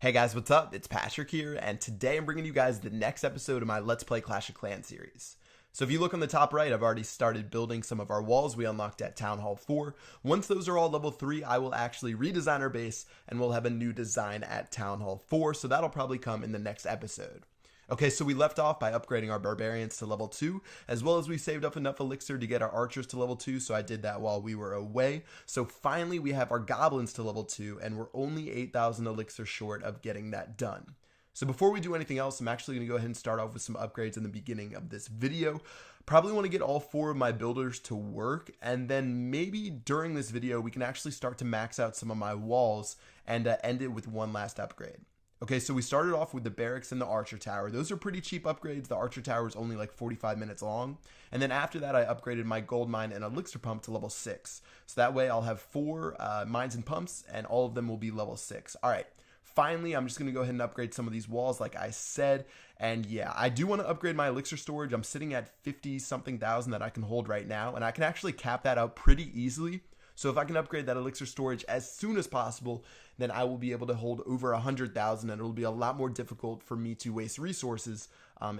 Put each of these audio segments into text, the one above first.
Hey guys, what's up? It's Patrick here, and today I'm bringing you guys the next episode of my Let's Play Clash of Clans series. So if you look on the top right, I've already started building some of our walls we unlocked at Town Hall 4. Once those are all level 3, I will actually redesign our base, and we'll have a new design at Town Hall 4, so that'll probably come in the next episode. Okay, so we left off by upgrading our barbarians to level 2, as well as we saved up enough elixir to get our archers to level 2, so I did that while we were away. So finally we have our goblins to level 2, and we're only 8,000 elixir short of getting that done. So before we do anything else, I'm actually going to go ahead and start off with some upgrades in the beginning of this video. Probably want to get all 4 of my builders to work, and then maybe during this video we can actually start to max out some of my walls and end it with one last upgrade. Okay, so we started off with the barracks and the archer tower. Those are pretty cheap upgrades. The archer tower is only like 45 minutes long. And then after that, I upgraded my gold mine and elixir pump to level 6. So that way I'll have 4 mines and pumps, and all of them will be level 6. All right, finally, I'm just going to go ahead and upgrade some of these walls like I said. And yeah, I do want to upgrade my elixir storage. I'm sitting at 50-something thousand that I can hold right now, and I can actually cap that out pretty easily. So if I can upgrade that elixir storage as soon as possible, then I will be able to hold over 100,000, and it'll be a lot more difficult for me to waste resources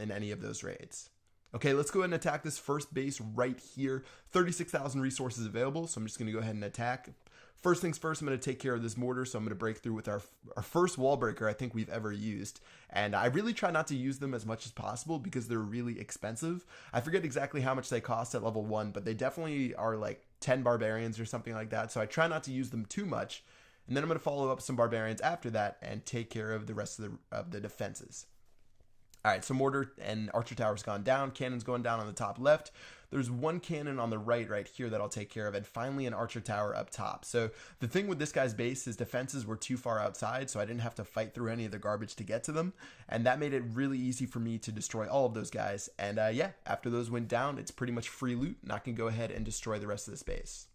in any of those raids. Okay, let's go ahead and attack this first base right here. 36,000 resources available, so I'm just going to go ahead and attack. First things first, I'm going to take care of this mortar, so I'm going to break through with our first wall breaker I think we've ever used. And I really try not to use them as much as possible because they're really expensive. I forget exactly how much they cost at level 1, but they definitely are like 10 barbarians or something like that, so I try not to use them too much. And then I'm going to follow up some barbarians after that and take care of the rest of the defenses. Alright, so mortar and archer tower's gone down, cannon's going down on the top left. There's one cannon on the right here that I'll take care of, and finally an archer tower up top. So the thing with this guy's base, his defenses were too far outside, so I didn't have to fight through any of the garbage to get to them, and that made it really easy for me to destroy all of those guys. And yeah, after those went down, it's pretty much free loot, and I can go ahead and destroy the rest of this base.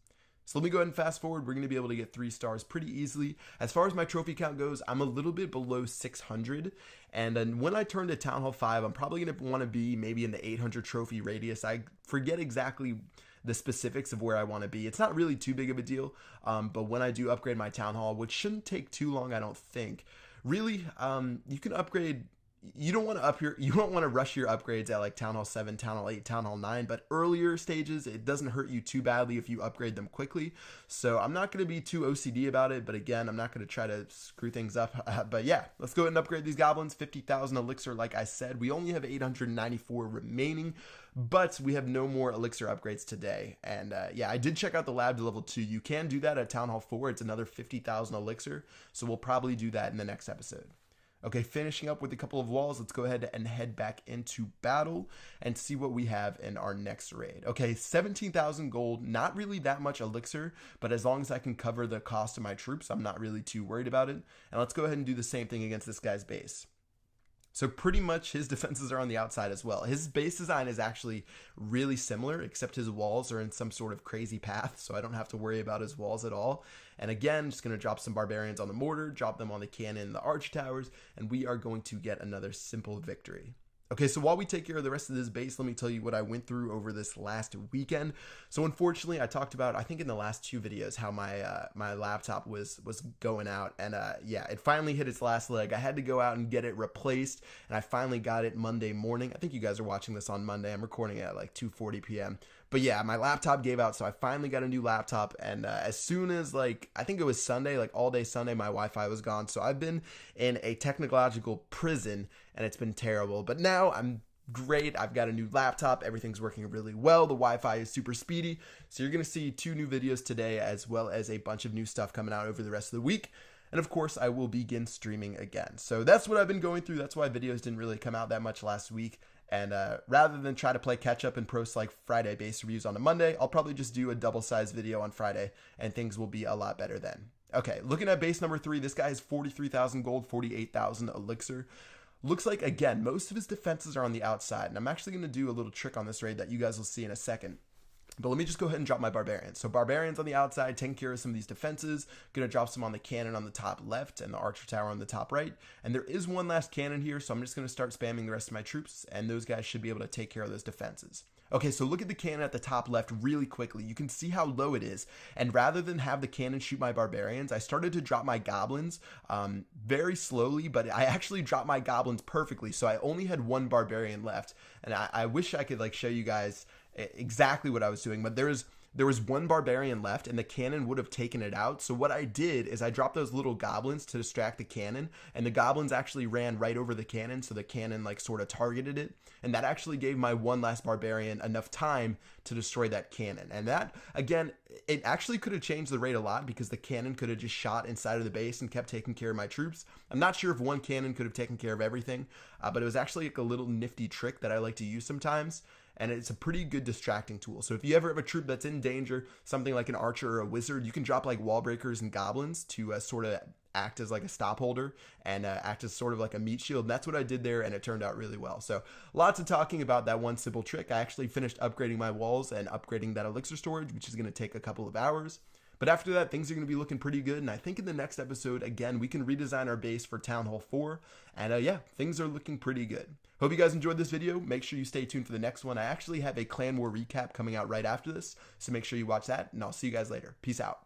So let me go ahead and fast forward. We're going to be able to get 3 stars pretty easily. As far as my trophy count goes, I'm a little bit below 600. And then when I turn to Town Hall 5, I'm probably going to want to be maybe in the 800 trophy radius. I forget exactly the specifics of where I want to be. It's not really too big of a deal. But when I do upgrade my Town Hall, which shouldn't take too long, I don't think. Really, you can upgrade. You don't want to rush your upgrades at like Town Hall 7, Town Hall 8, Town Hall 9, but earlier stages, it doesn't hurt you too badly if you upgrade them quickly. So I'm not going to be too OCD about it, but again, I'm not going to try to screw things up. But yeah, let's go ahead and upgrade these goblins. 50,000 elixir, like I said. We only have 894 remaining, but we have no more elixir upgrades today. And yeah, I did check out the lab to level 2. You can do that at Town Hall 4. It's another 50,000 elixir, so we'll probably do that in the next episode. Okay, finishing up with a couple of walls, let's go ahead and head back into battle and see what we have in our next raid. Okay, 17,000 gold, not really that much elixir, but as long as I can cover the cost of my troops, I'm not really too worried about it. And let's go ahead and do the same thing against this guy's base. So pretty much his defenses are on the outside as well. His base design is actually really similar, except his walls are in some sort of crazy path, so I don't have to worry about his walls at all. And again, just going to drop some barbarians on the mortar, drop them on the cannon and the arch towers, and we are going to get another simple victory. Okay, so while we take care of the rest of this base, let me tell you what I went through over this last weekend. So unfortunately, I talked about, I think in the last 2 videos, how my laptop was going out, and yeah, it finally hit its last leg. I had to go out and get it replaced, and I finally got it Monday morning. I think you guys are watching this on Monday. I'm recording it at like 2:40 p.m. But yeah, my laptop gave out, so I finally got a new laptop, and as soon as like, I think it was Sunday, like all day Sunday, my Wi-Fi was gone. So I've been in a technological prison, and it's been terrible. But now I'm great. I've got a new laptop. Everything's working really well. The Wi-Fi is super speedy. So you're going to see 2 new videos today, as well as a bunch of new stuff coming out over the rest of the week. And of course, I will begin streaming again. So that's what I've been going through. That's why videos didn't really come out that much last week. And rather than try to play catch up and post like Friday base reviews on a Monday, I'll probably just do a double-sized video on Friday, and things will be a lot better then. Okay, looking at base number 3, this guy has 43,000 gold, 48,000 elixir. Looks like, again, most of his defenses are on the outside, and I'm actually going to do a little trick on this raid that you guys will see in a second. But let me just go ahead and drop my barbarians. So barbarians on the outside, taking care of some of these defenses. Gonna drop some on the cannon on the top left and the archer tower on the top right. And there is one last cannon here, so I'm just gonna start spamming the rest of my troops, and those guys should be able to take care of those defenses. Okay, so look at the cannon at the top left really quickly. You can see how low it is. And rather than have the cannon shoot my barbarians, I started to drop my goblins very slowly, but I actually dropped my goblins perfectly. So I only had one barbarian left. And I wish I could like show you guys exactly what I was doing, but there was one barbarian left and the cannon would have taken it out. So what I did is I dropped those little goblins to distract the cannon, and the goblins actually ran right over the cannon, so the cannon like sort of targeted it, and that actually gave my one last barbarian enough time to destroy that cannon. And that, again, it actually could have changed the rate a lot because the cannon could have just shot inside of the base and kept taking care of my troops. I'm not sure if one cannon could have taken care of everything, but it was actually like a little nifty trick that I like to use sometimes. And it's a pretty good distracting tool. So if you ever have a troop that's in danger, something like an archer or a wizard, you can drop like wall breakers and goblins to sort of act as like a stop holder and act as sort of like a meat shield. And that's what I did there, and it turned out really well. So lots of talking about that one simple trick. I actually finished upgrading my walls and upgrading that elixir storage, which is going to take a couple of hours. But after that, things are going to be looking pretty good, and I think in the next episode, again, we can redesign our base for Town Hall 4, and yeah, things are looking pretty good. Hope you guys enjoyed this video. Make sure you stay tuned for the next one. I actually have a Clan War recap coming out right after this, so make sure you watch that, and I'll see you guys later. Peace out.